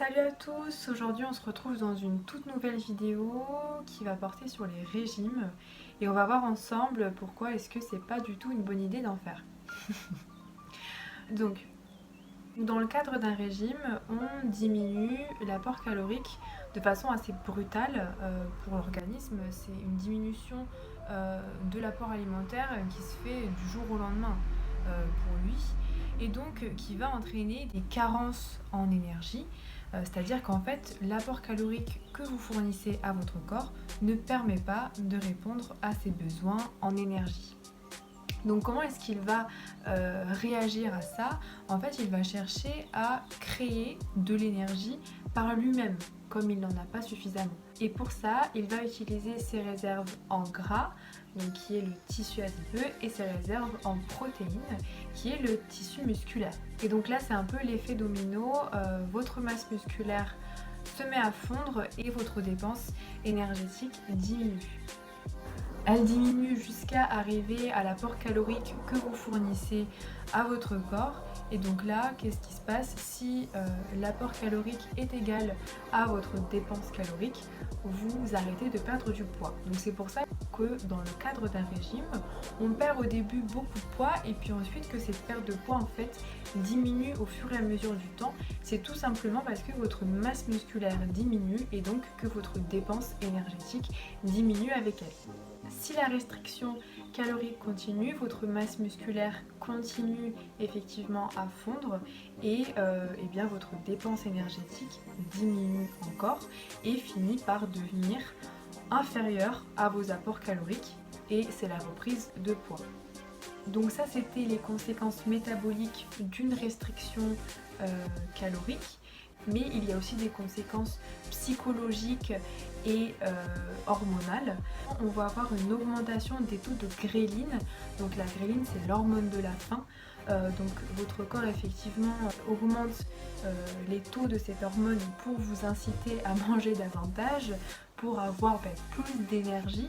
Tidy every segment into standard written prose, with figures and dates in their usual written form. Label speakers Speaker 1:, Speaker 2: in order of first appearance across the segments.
Speaker 1: Salut à tous, aujourd'hui on se retrouve dans une toute nouvelle vidéo qui va porter sur les régimes et on va voir ensemble pourquoi est-ce que c'est pas du tout une bonne idée d'en faire. Donc, dans le cadre d'un régime, on diminue l'apport calorique de façon assez brutale pour l'organisme. C'est une diminution de l'apport alimentaire qui se fait du jour au lendemain pour lui et donc qui va entraîner des carences en énergie. C'est-à-dire qu'en fait, l'apport calorique que vous fournissez à votre corps ne permet pas de répondre à ses besoins en énergie. Donc comment est-ce qu'il va réagir à ça? En fait, il va chercher à créer de l'énergie par lui-même, comme il n'en a pas suffisamment. Et pour ça, il va utiliser ses réserves en gras, donc qui est le tissu adipeux, et ses réserves en protéines, qui est le tissu musculaire. Et donc là, c'est un peu l'effet domino. Votre masse musculaire se met à fondre et votre dépense énergétique diminue. Elle diminue jusqu'à arriver à l'apport calorique que vous fournissez à votre corps. Et donc là, qu'est-ce qui se passe si l'apport calorique est égal à votre dépense calorique? Vous arrêtez de perdre du poids. Donc c'est pour ça que dans le cadre d'un régime, on perd au début beaucoup de poids et puis ensuite que cette perte de poids en fait diminue au fur et à mesure du temps. C'est tout simplement parce que votre masse musculaire diminue et donc que votre dépense énergétique diminue avec elle. Si la restriction calorique continue, votre masse musculaire continue effectivement à fondre et eh bien votre dépense énergétique diminue encore et finit par devenir inférieure à vos apports caloriques et c'est la reprise de poids. Donc ça c'était les conséquences métaboliques d'une restriction calorique. Mais il y a aussi des conséquences psychologiques et hormonales. On va avoir une augmentation des taux de gréline. Donc la gréline, c'est l'hormone de la faim. Donc votre corps effectivement augmente les taux de cette hormone pour vous inciter à manger davantage, pour avoir plus d'énergie,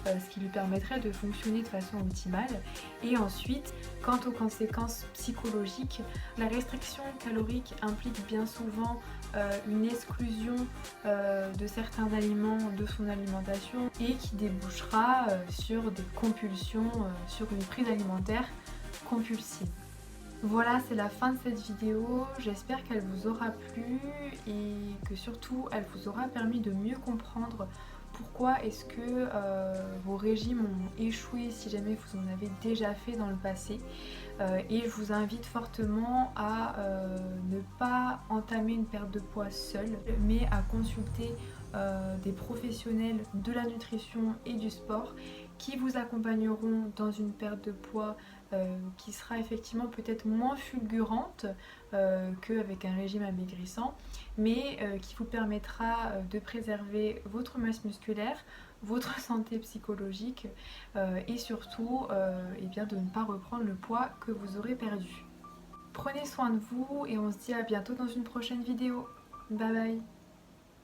Speaker 1: ce qui lui permettrait de fonctionner de façon optimale. Et ensuite, quant aux conséquences psychologiques, la restriction calorique implique bien souvent une exclusion de certains aliments de son alimentation et qui débouchera sur des compulsions, sur une prise alimentaire compulsive. Voilà, c'est la fin de cette vidéo. J'espère qu'elle vous aura plu et que surtout elle vous aura permis de mieux comprendre pourquoi est-ce que vos régimes ont échoué si jamais vous en avez déjà fait dans le passé. Et je vous invite fortement à ne pas entamer une perte de poids seule, mais à consulter des professionnels de la nutrition et du sport qui vous accompagneront dans une perte de poids qui sera effectivement peut-être moins fulgurante qu'avec un régime amaigrissant, mais qui vous permettra de préserver votre masse musculaire, votre santé psychologique et surtout eh bien de ne pas reprendre le poids que vous aurez perdu. Prenez soin de vous et on se dit à bientôt dans une prochaine vidéo. Bye bye.